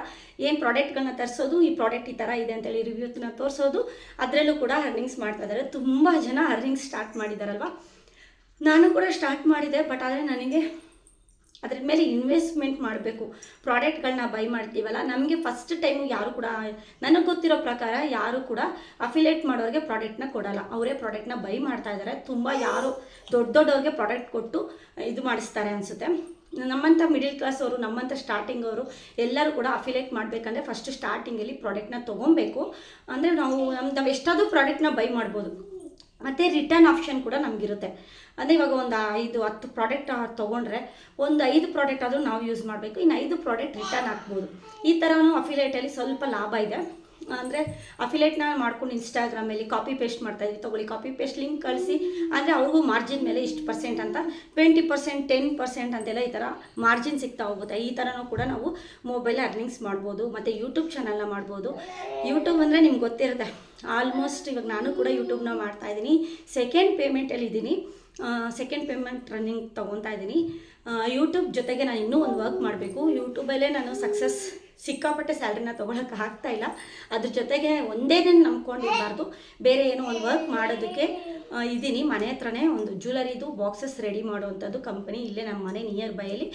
Speaker 1: ಏನು ಪ್ರಾಡಕ್ಟ್ಗಳನ್ನ ತರಿಸೋದು, ಈ ಪ್ರಾಡಕ್ಟ್ ಈ ಥರ ಇದೆ ಅಂತೇಳಿ ರಿವ್ಯೂನ ತೋರಿಸೋದು, ಅದರಲ್ಲೂ ಕೂಡ ಅರ್ನಿಂಗ್ಸ್ ಮಾಡ್ತಾ ಇದ್ದಾರೆ. ತುಂಬ ಜನ ಅರ್ನಿಂಗ್ಸ್ ಸ್ಟಾರ್ಟ್ ಮಾಡಿದಾರಲ್ವ, ನಾನು ಕೂಡ ಸ್ಟಾರ್ಟ್ ಮಾಡಿದೆ. ಬಟ್ ಆದರೆ ನನಗೆ ಅದ್ರ ಮೇಲೆ ಇನ್ವೆಸ್ಟ್ಮೆಂಟ್ ಮಾಡಬೇಕು. ಪ್ರಾಡಕ್ಟ್ಗಳನ್ನ ಬೈ ಮಾಡ್ತೀವಲ್ಲ, ನಮಗೆ ಫಸ್ಟ್ ಟೈಮು ಯಾರು ಕೂಡ, ನನಗೆ ಗೊತ್ತಿರೋ ಪ್ರಕಾರ ಯಾರು ಕೂಡ ಅಫಿಲೇಟ್ ಮಾಡೋರಿಗೆ ಪ್ರಾಡಕ್ಟ್ನ ಕೊಡಲ್ಲ, ಅವರೇ ಪ್ರಾಡಕ್ಟ್ನ ಬೈ ಮಾಡ್ತಾ ಇದ್ದಾರೆ. ತುಂಬ ಯಾರು ದೊಡ್ಡವ್ರಿಗೆ ಪ್ರಾಡಕ್ಟ್ ಕೊಟ್ಟು ಇದು ಮಾಡಿಸ್ತಾರೆ ಅನಿಸುತ್ತೆ. ನಮ್ಮಂಥ ಮಿಡಿಲ್ ಕ್ಲಾಸ್ ಅವರು, ನಮ್ಮಂಥ ಸ್ಟಾರ್ಟಿಂಗ್ ಅವರು ಎಲ್ಲರೂ ಕೂಡ ಅಫಿಲೇಟ್ ಮಾಡಬೇಕಂದ್ರೆ ಫಸ್ಟ್ ಸ್ಟಾರ್ಟಿಂಗಲ್ಲಿ ಪ್ರಾಡಕ್ಟ್ನ ತೊಗೊಬೇಕು. ಅಂದರೆ ನಾವು ಎಷ್ಟಾದರೂ ಪ್ರಾಡಕ್ಟ್ನ ಬೈ ಮಾಡ್ಬೋದು. ಮತ್ತು ರಿಟರ್ನ್ ಆಪ್ಷನ್ ಕೂಡ ನಮಗಿರುತ್ತೆ. ಅಂದರೆ ಇವಾಗ ಒಂದು 5-10 ಪ್ರಾಡಕ್ಟ್ ತೊಗೊಂಡ್ರೆ ಒಂದು 5 ಪ್ರಾಡಕ್ಟ್ ಆದರೂ ನಾವು ಯೂಸ್ ಮಾಡಬೇಕು, ಇನ್ನು 5 ಪ್ರಾಡಕ್ಟ್ ರಿಟರ್ನ್ ಹಾಕ್ಬೋದು. ಈ ಥರನೂ ಅಫಿಲೇಟಲ್ಲಿ ಸ್ವಲ್ಪ ಲಾಭ ಇದೆ. ಅಂದರೆ ಅಫಿಲೇಟ್ನ ಮಾಡ್ಕೊಂಡು ಇನ್ಸ್ಟಾಗ್ರಾಮಲ್ಲಿ ಕಾಪಿ ಪೇಸ್ಟ್ ಮಾಡ್ತಾಯಿದ್ವಿ, ತೊಗೊಳ್ಳಿ ಕಾಪಿ ಪೇಸ್ಟ್ ಲಿಂಕ್ ಕಳಿಸಿ, ಅಂದರೆ ಅವ್ರಿಗೂ ಮಾರ್ಜಿನ್ ಮೇಲೆ ಇಷ್ಟು % ಅಂತ 20%, 10% ಅಂತೆಲ್ಲ ಈ ಥರ ಮಾರ್ಜಿನ್ ಸಿಗ್ತಾ ಹೋಗುತ್ತೆ. ಈ ಥರನೂ ಕೂಡ ನಾವು ಮೊಬೈಲ್ ಅರ್ನಿಂಗ್ಸ್ ಮಾಡ್ಬೋದು. ಮತ್ತು ಯೂಟ್ಯೂಬ್ ಚಾನಲ್ನ ಮಾಡ್ಬೋದು. ಯೂಟ್ಯೂಬ್ ಅಂದರೆ ನಿಮ್ಗೆ ಗೊತ್ತಿರುತ್ತೆ, ಆಲ್ಮೋಸ್ಟ್ ಇವಾಗ ನಾನು ಕೂಡ ಯೂಟ್ಯೂಬ್ನ ಮಾಡ್ತಾಯಿದ್ದೀನಿ. ಸೆಕೆಂಡ್ ಪೇಮೆಂಟಲ್ಲಿದ್ದೀನಿ, ಸೆಕೆಂಡ್ ಪೇಮೆಂಟ್ ರನ್ನಿಂಗ್ ತೊಗೊತಾ ಇದ್ದೀನಿ. ಯೂಟ್ಯೂಬ್ ಜೊತೆಗೆ ನಾನು ಇನ್ನೂ ಒಂದು ವರ್ಕ್ ಮಾಡಬೇಕು. ಯೂಟ್ಯೂಬಲ್ಲೇ ನಾನು ಸಕ್ಸಸ್ ಸಿಕ್ಕಾಪಟ್ಟೆ ಸ್ಯಾಲ್ರಿನ ತೊಗೊಳಕ್ಕೆ ಆಗ್ತಾಯಿಲ್ಲ. ಅದ್ರ ಜೊತೆಗೆ ಒಂದೇ ನಂಬ್ಕೊಂಡಿರಬಾರ್ದು, ಬೇರೆ ಏನೋ ಒಂದು ವರ್ಕ್ ಮಾಡೋದಕ್ಕೆ ಇದ್ದೀನಿ. ಮನೆ ಹತ್ರನೇ ಒಂದು ಜ್ಯುವೆಲರಿದು ಬಾಕ್ಸಸ್ ರೆಡಿ ಮಾಡುವಂಥದ್ದು ಕಂಪನಿ ಇಲ್ಲೇ ನಮ್ಮ ಮನೆ ನಿಯರ್ ಬೈಯಲ್ಲಿ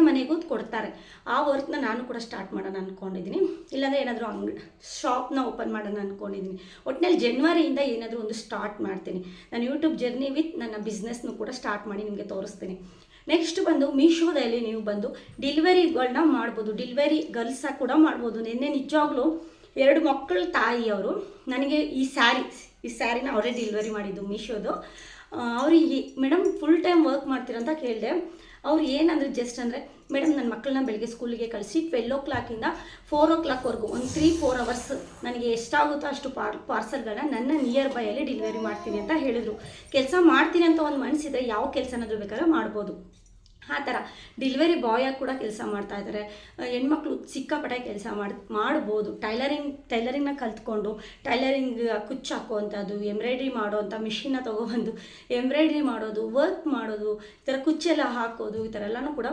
Speaker 1: ಮನೆಗೂ ಕೊಡ್ತಾರೆ. ಆ ವರ್ಕ್ನ ನಾನು ಕೂಡ ಸ್ಟಾರ್ಟ್ ಮಾಡೋಣ ಅಂದ್ಕೊಂಡಿದ್ದೀನಿ. ಇಲ್ಲಾಂದರೆ ಏನಾದರೂ ಶಾಪ್ನ ಓಪನ್ ಮಾಡೋಣ ಅಂದ್ಕೊಂಡಿದ್ದೀನಿ. ಒಟ್ಟಿನಲ್ಲಿ ಜನವರಿಯಿಂದ ಏನಾದರೂ ಒಂದು ಸ್ಟಾರ್ಟ್ ಮಾಡ್ತೀನಿ. ನಾನು ಯೂಟ್ಯೂಬ್ ಜರ್ನಿ ವಿತ್ ನನ್ನ ಬಿಸ್ನೆಸ್ನು ಕೂಡ ಸ್ಟಾರ್ಟ್ ಮಾಡಿ ನಿಮಗೆ ತೋರಿಸ್ತೀನಿ. ನೆಕ್ಸ್ಟ್ ಬಂದು ಮೀಶೋದಲ್ಲಿ ನೀವು ಬಂದು ಡೆಲಿವರಿಗಳನ್ನ ಮಾಡ್ಬೋದು, ಡೆಲಿವರಿ ಗರ್ಲ್ಸ ಕೂಡ ಮಾಡ್ಬೋದು. ನಿನ್ನೆ ನಿಜವಾಗ್ಲೂ 2 ಮಕ್ಕಳ ತಾಯಿಯವರು ನನಗೆ ಈ ಸ್ಯಾರಿನ ಅವರೇ ಡೆಲಿವರಿ ಮಾಡಿದ್ದು ಮೀಶೋದು. ಅವ್ರಿಗೆ ಮೇಡಮ್ ಫುಲ್ ಟೈಮ್ ವರ್ಕ್ ಮಾಡ್ತೀರಂತ ಕೇಳಿದೆ. ಅವ್ರು ಏನಂದರೆ ಜಸ್ಟ್ ಅಂದರೆ ಮೇಡಮ್ ನನ್ನ ಮಕ್ಕಳನ್ನ ಬೆಳಗ್ಗೆ ಸ್ಕೂಲಿಗೆ ಕಳಿಸಿ 12 o'clock-ಇಂದ 4 o'clock-ವರೆಗೂ ಒಂದು 3-4 hours ನನಗೆ ಎಷ್ಟಾಗುತ್ತೋ ಅಷ್ಟು ಪಾರ್ಸಲ್ಗಳನ್ನ ನನ್ನ ನಿಯರ್ ಬೈಯಲ್ಲಿ ಡೆಲಿವರಿ ಮಾಡ್ತೀನಿ ಅಂತ ಹೇಳಿದರು. ಕೆಲಸ ಮಾಡ್ತೀನಿ ಅಂತ ಒಂದು ಮನಸ್ಸಿದ್ರೆ ಯಾವ ಕೆಲಸನಾದರೂ ಬೇಕಾದ್ರೆ ಮಾಡ್ಬೋದು. ಆ ಥರ ಡೆಲಿವರಿ ಬಾಯಾಗಿ ಕೂಡ ಕೆಲಸ ಮಾಡ್ತಾಯಿದ್ದಾರೆ. ಹೆಣ್ಮಕ್ಳು ಸಿಕ್ಕಾಪಟ್ಟೆ ಕೆಲಸ ಮಾಡ್ಬೋದು. ಟೈಲರಿಂಗ್ನ ಕಲ್ತ್ಕೊಂಡು ಟೈಲರಿಂಗ್ ಕುಚ್ಚು ಹಾಕುವಂಥದ್ದು, ಎಂಬ್ರಾಯ್ಡ್ರಿ ಮಾಡೋವಂಥ ಮಿಷಿನ್ನ ತೊಗೊಬಂದು ಎಂಬ್ರಾಯ್ಡ್ರಿ ಮಾಡೋದು, ವರ್ಕ್ ಮಾಡೋದು, ಈ ಥರ ಕುಚ್ಚೆಲ್ಲ ಹಾಕೋದು, ಈ ಥರ ಎಲ್ಲನೂ ಕೂಡ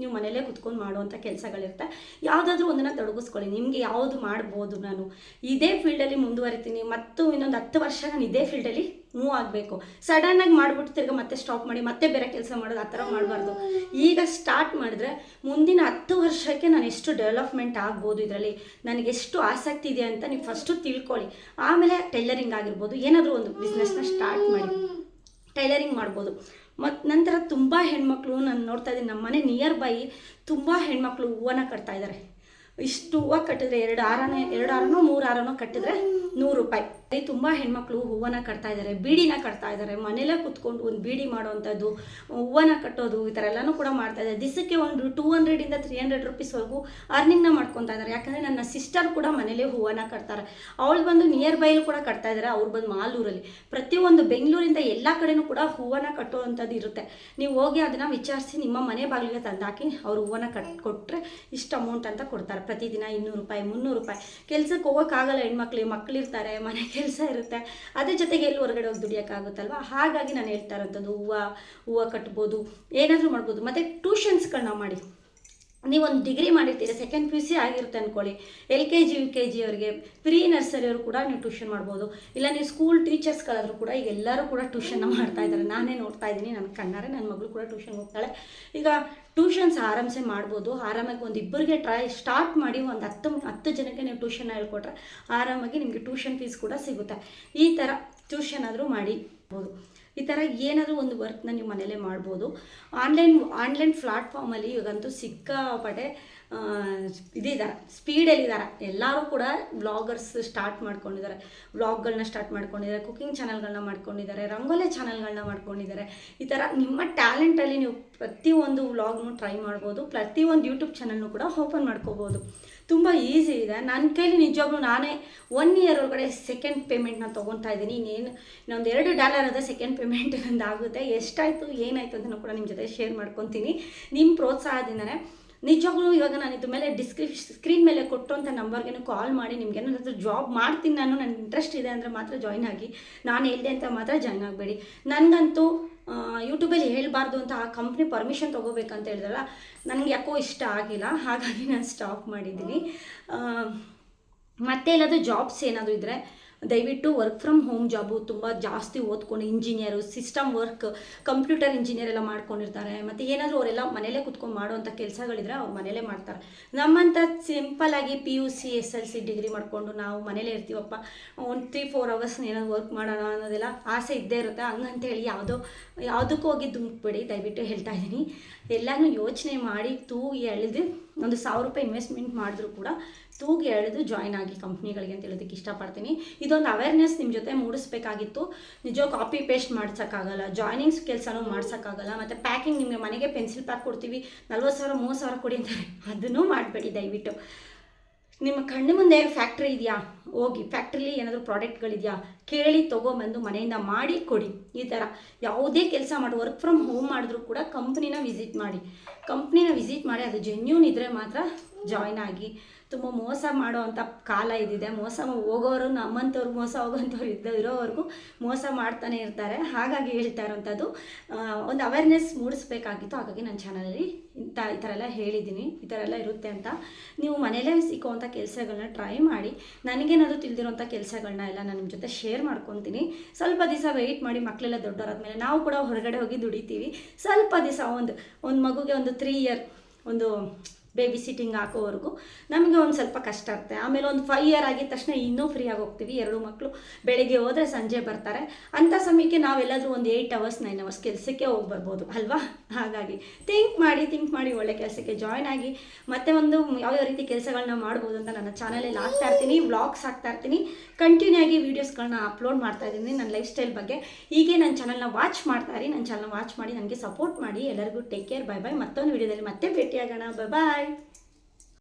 Speaker 1: ನೀವು ಮನೆಯಲ್ಲೇ ಕುತ್ಕೊಂಡು ಮಾಡುವಂಥ ಕೆಲಸಗಳಿರುತ್ತೆ. ಯಾವುದಾದ್ರೂ ಒಂದನ್ನು ತೊಡಗಿಸ್ಕೊಳ್ಳಿ. ನಿಮಗೆ ಯಾವುದು ಮಾಡ್ಬೋದು. ನಾನು ಇದೇ ಫೀಲ್ಡಲ್ಲಿ ಮುಂದುವರಿತೀನಿ, ಮತ್ತು ಇನ್ನೊಂದು 10 ವರ್ಷ ನಾನು ಇದೇ ಫೀಲ್ಡಲ್ಲಿ ಮೂವ್ ಆಗಬೇಕು. ಸಡನ್ನಾಗಿ ಮಾಡಿಬಿಟ್ಟು ತಿರ್ಗಿ ಮತ್ತೆ ಸ್ಟಾಪ್ ಮಾಡಿ ಮತ್ತೆ ಬೇರೆ ಕೆಲಸ ಮಾಡೋದು, ಆ ಥರ ಮಾಡಬಾರ್ದು. ಈಗ ಸ್ಟಾರ್ಟ್ ಮಾಡಿದ್ರೆ ಮುಂದಿನ 10 ವರ್ಷಕ್ಕೆ ನಾನು ಎಷ್ಟು ಡೆವಲಪ್ಮೆಂಟ್ ಆಗ್ಬೋದು, ಇದರಲ್ಲಿ ನನಗೆ ಎಷ್ಟು ಆಸಕ್ತಿ ಇದೆ ಅಂತ ನೀವು ಫಸ್ಟು ತಿಳ್ಕೊಳ್ಳಿ. ಆಮೇಲೆ ಟೈಲರಿಂಗ್ ಆಗಿರ್ಬೋದು, ಏನಾದರೂ ಒಂದು ಬಿಸ್ನೆಸ್ನ ಸ್ಟಾರ್ಟ್ ಮಾಡಿ ಟೈಲರಿಂಗ್ ಮಾಡ್ಬೋದು. ಮತ್ತು ನಂತರ ತುಂಬ ಹೆಣ್ಮಕ್ಳು ನಾನು ನೋಡ್ತಾ ಇದ್ದೀನಿ, ನಮ್ಮ ಮನೆ ನಿಯರ್ ಬೈ ತುಂಬ ಹೆಣ್ಮಕ್ಳು ಹೂವನ್ನ ಕಟ್ತಾ ಇದ್ದಾರೆ. ಇಷ್ಟು ಹೂವು ಕಟ್ಟಿದ್ರೆ 2 ಹಾರನೋ 3 ಹಾರನೋ ಕಟ್ಟಿದ್ರೆ 100 ರೂಪಾಯಿ. ತುಂಬ ಹೆಣ್ಮಕ್ಳು ಹೂವನ್ನ ಕಟ್ತಾ ಇದ್ದಾರೆ, ಬೀಡಿನ ಕಟ್ತಾ ಇದ್ದಾರೆ. ಮನೆಯಲ್ಲೇ ಕುತ್ಕೊಂಡು ಒಂದು ಬೀಡಿ ಮಾಡೋವಂಥದ್ದು, ಹೂವನ್ನ ಕಟ್ಟೋದು, ಈ ಥರ ಎಲ್ಲನೂ ಕೂಡ ಮಾಡ್ತಾ ಇದ್ದಾರೆ. ದಿವಸಕ್ಕೆ ಒಂದು 200ಇಂದ 300 ರೂಪೀಸ್ವರೆಗೂ ಅರ್ನಿಂಗ್ನ ಮಾಡ್ಕೊತಾ ಇದ್ದಾರೆ. ಯಾಕಂದರೆ ನನ್ನ ಸಿಸ್ಟರ್ ಕೂಡ ಮನೇಲೇ ಹೂವನ್ನ ಕಟ್ತಾರೆ. ಅವಳು ಬಂದು ನಿಯರ್ ಬೈಲು ಕೂಡ ಕಟ್ತಾ ಇದ್ದಾರೆ. ಅವ್ರು ಬಂದು ಮಾಲೂರಲ್ಲಿ, ಪ್ರತಿಯೊಂದು ಬೆಂಗಳೂರಿಂದ ಎಲ್ಲ ಕಡೆನೂ ಕೂಡ ಹೂವನ್ನ ಕಟ್ಟುವಂಥದ್ದು ಇರುತ್ತೆ. ನೀವು ಹೋಗಿ ಅದನ್ನು ವಿಚಾರಿಸಿ ನಿಮ್ಮ ಮನೆ ಬಾಗಿಲಿಗೆ ತಂದಾಕಿ ಅವ್ರು ಹೂವನ್ನ ಕೊಟ್ಟರೆ ಇಷ್ಟು ಅಮೌಂಟ್ ಅಂತ ಕೊಡ್ತಾರೆ. ಪ್ರತಿದಿನ 200 ರೂಪಾಯಿ 300 ರೂಪಾಯಿ. ಕೆಲ್ಸಕ್ಕೆ ಹೋಗೋಕ್ಕಾಗಲ್ಲ ಮಕ್ಕಳಿರ್ತಾರೆ, ಮನೆ ಕೆಲಸ ಇರುತ್ತೆ, ಅದ್ರ ಜೊತೆಗೆ ಎಲ್ಲಿ ಹೊರಗಡೆ ಹೋಗಿ ದುಡಿಯೋಕ್ಕಾಗುತ್ತಲ್ವ. ಹಾಗಾಗಿ ನಾನು ಹೇಳ್ತಾ ಇರೋಂಥದ್ದು ಹೂವು ಕಟ್ಬೋದು, ಏನಾದರೂ ಮಾಡ್ಬೋದು. ಮತ್ತು ಟ್ಯೂಷನ್ಸ್ಗಳನ್ನ ಮಾಡಿ. ನೀವೊಂದು ಡಿಗ್ರಿ ಮಾಡಿರ್ತೀರ, ಸೆಕೆಂಡ್ PUC ಆಗಿರುತ್ತೆ ಅಂದ್ಕೊಳ್ಳಿ, LKG UKG ಅವರಿಗೆ, ಪ್ರೀ ನರ್ಸರಿ ಅವರು ಕೂಡ ನೀವು ಟ್ಯೂಷನ್ ಮಾಡ್ಬೋದು. ಇಲ್ಲ ನೀವು ಸ್ಕೂಲ್ ಟೀಚರ್ಸ್ಗಳಾದರೂ ಕೂಡ ಈಗ ಎಲ್ಲರೂ ಕೂಡ ಟ್ಯೂಷನ್ನ ಮಾಡ್ತಾ ಇದ್ದಾರೆ. ನಾನೇ ನೋಡ್ತಾ ಇದ್ದೀನಿ, ನನ್ನ ಕಣ್ಣಾರೆ. ನನ್ನ ಮಗಳು ಕೂಡ ಟ್ಯೂಷನ್ ಹೋಗ್ತಾಳೆ. ಈಗ ಟ್ಯೂಷನ್ಸ್ ಆರಾಮ್ಸೆ ಮಾಡ್ಬೋದು. ಆರಾಮಾಗಿ ಒಂದು 2 ಸ್ಟಾರ್ಟ್ ಮಾಡಿ ಒಂದು 10 ಜನಕ್ಕೆ ನೀವು ಟ್ಯೂಷನ್ನ ಹೇಳ್ಕೊಟ್ರೆ ಆರಾಮಾಗಿ ನಿಮಗೆ ಟ್ಯೂಷನ್ ಫೀಸ್ ಕೂಡ ಸಿಗುತ್ತೆ. ಈ ಥರ ಟ್ಯೂಷನ್ ಆದರೂ ಮಾಡಿಬೋದು. ಈ ಥರ ಏನಾದರೂ ಒಂದು ವರ್ಕ್ನ ನೀವು ಮನೇಲೇ ಮಾಡ್ಬೋದು. ಆನ್ಲೈನ್ ಪ್ಲಾಟ್ಫಾರ್ಮಲ್ಲಿ ಇವಾಗಂತೂ ಸಿಕ್ಕಾಪಟ್ಟೆ ಇದಿದ್ದಾರೆ, ಸ್ಪೀಡಲ್ಲಿದ್ದಾರೆ. ಎಲ್ಲರೂ ಕೂಡ ವ್ಲಾಗರ್ಸ್ ಸ್ಟಾರ್ಟ್ ಮಾಡ್ಕೊಂಡಿದ್ದಾರೆ, ವ್ಲಾಗ್ಗಳನ್ನ ಸ್ಟಾರ್ಟ್ ಮಾಡ್ಕೊಂಡಿದ್ದಾರೆ, ಕುಕಿಂಗ್ ಚಾನಲ್ಗಳನ್ನ ಮಾಡ್ಕೊಂಡಿದ್ದಾರೆ, ರಂಗೋಲಿ ಚಾನಲ್ಗಳನ್ನ ಮಾಡ್ಕೊಂಡಿದ್ದಾರೆ. ಈ ಥರ ನಿಮ್ಮ ಟ್ಯಾಲೆಂಟಲ್ಲಿ ನೀವು ಪ್ರತಿಯೊಂದು ವ್ಲಾಗ್ನು ಟ್ರೈ ಮಾಡ್ಬೋದು. ಪ್ರತಿಯೊಂದು ಯೂಟ್ಯೂಬ್ ಚಾನಲ್ನು ಕೂಡ ಓಪನ್ ಮಾಡ್ಕೋಬೋದು. ತುಂಬ ಈಸಿ ಇದೆ. ನನ್ನ ಕೈಲಿ ನಿಜವಾಗ್ಲೂ ನಾನೇ 1 year ಒಳಗಡೆ ಸೆಕೆಂಡ್ ಪೇಮೆಂಟ್ನ ತೊಗೊತಾ ಇದ್ದೀನಿ. ಇನ್ನೊಂದು $2 ಅದ ಸೆಕೆಂಡ್ ಪೇಮೆಂಟ್ ಆಗುತ್ತೆ. ಎಷ್ಟಾಯಿತು ಏನಾಯಿತು ಅಂತ ಕೂಡ ನಿಮ್ಮ ಜೊತೆ ಶೇರ್ ಮಾಡ್ಕೊತೀನಿ. ನಿಮ್ಮ ಪ್ರೋತ್ಸಾಹದಿಂದನೇ ನಿಜವಾಗ್ಲೂ ಇವಾಗ ನಾನು ಇದ್ರ ಮೇಲೆ ಸ್ಕ್ರೀನ್ ಮೇಲೆ ಕೊಟ್ಟಂಥ ನಂಬರ್ಗೆ ಕಾಲ್ ಮಾಡಿ ನಿಮ್ಗೆ ಏನಾದರೂ ಜಾಬ್ ಮಾಡ್ತೀನಿ ನಾನು, ನನಗೆ ಇಂಟ್ರೆಸ್ಟ್ ಇದೆ ಅಂದರೆ ಮಾತ್ರ ಜಾಯ್ನ್ ಆಗಿ. ನಾನು ಹೇಳಿದೆ ಅಂತ ಮಾತ್ರ ಜಾಯ್ನ್ ಆಗಬೇಡಿ. ನನಗಂತೂ ಯೂಟ್ಯೂಬಲ್ಲಿ ಹೇಳಬಾರ್ದು ಅಂತ ಆ ಕಂಪ್ನಿ ಪರ್ಮಿಷನ್ ತೊಗೋಬೇಕಂತ ಹೇಳಿದ್ರಲ್ಲ, ನನಗೆ ಯಾಕೋ ಇಷ್ಟ ಆಗಿಲ್ಲ. ಹಾಗಾಗಿ ನಾನು ಸ್ಟಾಪ್ ಮಾಡಿದ್ದೀನಿ. ಮತ್ತೆ ಎಲ್ಲಾದರೂ ಜಾಬ್ಸ್ ಏನಾದರೂ ಇದ್ದರೆ ದಯವಿಟ್ಟು ವರ್ಕ್ ಫ್ರಮ್ ಹೋಮ್ ಜಾಬು ತುಂಬ ಜಾಸ್ತಿ ಓದ್ಕೊಂಡು engineer, system work, computer engineer ಎಲ್ಲ ಮಾಡ್ಕೊಂಡಿರ್ತಾರೆ. ಮತ್ತು ಏನಾದರೂ ಅವರೆಲ್ಲ ಮನೇಲೇ ಕುತ್ಕೊಂಡು ಮಾಡುವಂಥ ಕೆಲಸಗಳಿದ್ರೆ ಅವ್ರು ಮನೇಲೇ ಮಾಡ್ತಾರೆ. ನಮ್ಮಂಥ ಸಿಂಪಲ್ಲಾಗಿ PUC SLC ಡಿಗ್ರಿ ಮಾಡಿಕೊಂಡು ನಾವು ಮನೇಲೇ ಇರ್ತೀವಪ್ಪ, ಒಂದು 3-4 hours ಏನಾದ್ರು ವರ್ಕ್ ಮಾಡೋಣ ಅನ್ನೋದೆಲ್ಲ ಆಸೆ ಇದ್ದೇ ಇರುತ್ತೆ. ಹಂಗಂತೇಳಿ ಯಾವುದಕ್ಕೂ ಹೋಗಿ ದುಂಬಿಬಿಡಿ, ದಯವಿಟ್ಟು ಹೇಳ್ತಾ ಇದ್ದೀನಿ. ಎಲ್ಲನೂ ಯೋಚನೆ ಮಾಡಿ ತೂಗಿ ಎಳೆದು ಒಂದು 1000 ರೂಪಾಯಿ ಇನ್ವೆಸ್ಟ್ಮೆಂಟ್ ಮಾಡಿದ್ರು ಕೂಡ ತೂಗಿ ಎಳೆದು ಜಾಯ್ನ್ ಆಗಿ ಕಂಪ್ನಿಗಳಿಗೆ ಅಂತ ಹೇಳೋದಕ್ಕೆ ಇಷ್ಟಪಡ್ತೀನಿ. ಇದೊಂದು ಅವೇರ್ನೆಸ್ ನಿಮ್ಮ ಜೊತೆ ಮೂಡಿಸ್ಬೇಕಾಗಿತ್ತು. ನಿಜ ಕಾಪಿ ಪೇಸ್ಟ್ ಮಾಡ್ಸೋಕ್ಕಾಗಲ್ಲ, ಜಾಯ್ನಿಂಗ್ಸ್ ಕೆಲಸನೂ ಮಾಡ್ಸೋಕ್ಕಾಗಲ್ಲ, ಮತ್ತು ಪ್ಯಾಕಿಂಗ್ ನಿಮಗೆ ಮನೆಗೆ ಪೆನ್ಸಿಲ್ ಪ್ಯಾಕ್ ಕೊಡ್ತೀವಿ 40,000 30,000 ಕೊಡಿ ಅಂತಾರೆ, ಅದನ್ನೂ ಮಾಡಬೇಡಿ ದಯವಿಟ್ಟು. ನಿಮ್ಮ ಕಣ್ಣು ಮುಂದೆ ಫ್ಯಾಕ್ಟ್ರಿ ಇದೆಯಾ, ಹೋಗಿ ಫ್ಯಾಕ್ಟ್ರಿಲಿ ಏನಾದರೂ ಪ್ರಾಡಕ್ಟ್ಗಳಿದೆಯಾ ಕೇಳಿ ತೊಗೊಂಬಂದು ಮನೆಯಿಂದ ಮಾಡಿ ಕೊಡಿ. ಈ ಥರ ಯಾವುದೇ ಕೆಲಸ ಮಾಡಿ ವರ್ಕ್ ಫ್ರಮ್ ಹೋಮ್ ಮಾಡಿದ್ರೂ ಕೂಡ ಕಂಪ್ನಿನ ವಿಸಿಟ್ ಮಾಡಿ ಅದು ಜೆನ್ಯೂನ್ ಇದ್ದರೆ ಮಾತ್ರ ಜಾಯ್ನ್ ಆಗಿ. ತುಂಬ ಮೋಸ ಮಾಡೋ ಅಂಥ ಕಾಲ ಇದಿದೆ. ಮೋಸ ಹೋಗೋರು ನಮ್ಮಂಥವ್ರು, ಮೋಸ ಹೋಗೋವಂಥವ್ರು ಇರೋವರೆಗೂ ಮೋಸ ಮಾಡ್ತಾನೆ ಇರ್ತಾರೆ. ಹಾಗಾಗಿ ಹೇಳ್ತಾ ಇರೋಂಥದ್ದು ಒಂದು ಅವೇರ್ನೆಸ್ ಮೂಡಿಸ್ಬೇಕಾಗಿತ್ತು. ಹಾಗಾಗಿ ನನ್ನ ಚಾನಲಲ್ಲಿ ಈ ಥರ ಎಲ್ಲ ಹೇಳಿದ್ದೀನಿ, ಈ ಥರ ಎಲ್ಲ ಇರುತ್ತೆ ಅಂತ. ನೀವು ಮನೇಲೇ ಸಿಕ್ಕುವಂಥ ಕೆಲಸಗಳನ್ನ ಟ್ರೈ ಮಾಡಿ. ನನಗೇನಾದರೂ ತಿಳಿದಿರೋಂಥ ಕೆಲಸಗಳನ್ನ ಎಲ್ಲ ನಾನು ನಿಮ್ಮ ಜೊತೆ ಶೇರ್ ಮಾಡ್ಕೊತೀನಿ. ಸ್ವಲ್ಪ ದಿವಸ ವೆಯ್ಟ್ ಮಾಡಿ, ಮಕ್ಕಳೆಲ್ಲ ದೊಡ್ಡವರಾದ್ಮೇಲೆ ನಾವು ಕೂಡ ಹೊರಗಡೆ ಹೋಗಿ ದುಡಿತೀವಿ. ಸ್ವಲ್ಪ ದಿವಸ ಒಂದು ಮಗುಗೆ ಒಂದು 3 ಇಯರ್ ಒಂದು ಬೇಬಿ ಸಿಟ್ಟಿಂಗ್ ಹಾಕೋವರೆಗೂ ನಮಗೆ ಒಂದು ಸ್ವಲ್ಪ ಕಷ್ಟ ಇರುತ್ತೆ. ಆಮೇಲೆ ಒಂದು 5 ಇಯರ್ ಆಗಿದ ತಕ್ಷಣ ಇನ್ನೂ ಫ್ರೀಯಾಗಿ ಹೋಗ್ತೀವಿ. 2 ಮಕ್ಕಳು ಬೆಳಗ್ಗೆ ಹೋದರೆ ಸಂಜೆ ಬರ್ತಾರೆ. ಅಂಥ ಸಮಯಕ್ಕೆ ನಾವೆಲ್ಲಾದರೂ ಒಂದು 8 ಅವರ್ಸ್ 9 ಅವರ್ಸ್ ಕೆಲಸಕ್ಕೆ ಹೋಗಿ ಬರ್ಬೋದು ಅಲ್ವಾ. ಹಾಗಾಗಿ ಥಿಂಕ್ ಮಾಡಿ ಒಳ್ಳೆ ಕೆಲಸಕ್ಕೆ ಜಾಯ್ನ್ ಆಗಿ. ಮತ್ತೆ ಒಂದು ಯಾವ್ಯಾವ ರೀತಿ ಕೆಲಸಗಳನ್ನ ಮಾಡ್ಬೋದು ಅಂತ ನನ್ನ ಚಾನಲಲ್ಲಿ ಹಾಕ್ತಾ ಇರ್ತೀನಿ, ವ್ಲಾಗ್ಸ್ ಹಾಕ್ತಾ ಇರ್ತೀನಿ. ಕಂಟಿನ್ಯೂ ಆಗಿ ವೀಡಿಯೋಸ್ಗಳನ್ನ ಅಪ್ಲೋಡ್ ಮಾಡ್ತಾ ಇದ್ದೀನಿ ನನ್ನ ಲೈಫ್ ಸ್ಟೈಲ್ ಬಗ್ಗೆ. ಹೀಗೆ ನನ್ನ ಚಾನಲ್ನ ವಾಚ್ ಮಾಡ್ತಾ ಇರಿ. ನನ್ನ ಚಾನಲ್ನ ವಾಚ್ ಮಾಡಿ ನನಗೆ ಸಪೋರ್ಟ್ ಮಾಡಿ. ಎಲ್ಲರಿಗೂ ಟೇಕ್ ಕೇರ್, ಬೈ ಬೈ. ಮತ್ತೊಂದು ವೀಡಿಯೋದಲ್ಲಿ ಮತ್ತೆ ಭೇಟಿಯಾಗೋಣ. ಬೈ ಬಾಯ್.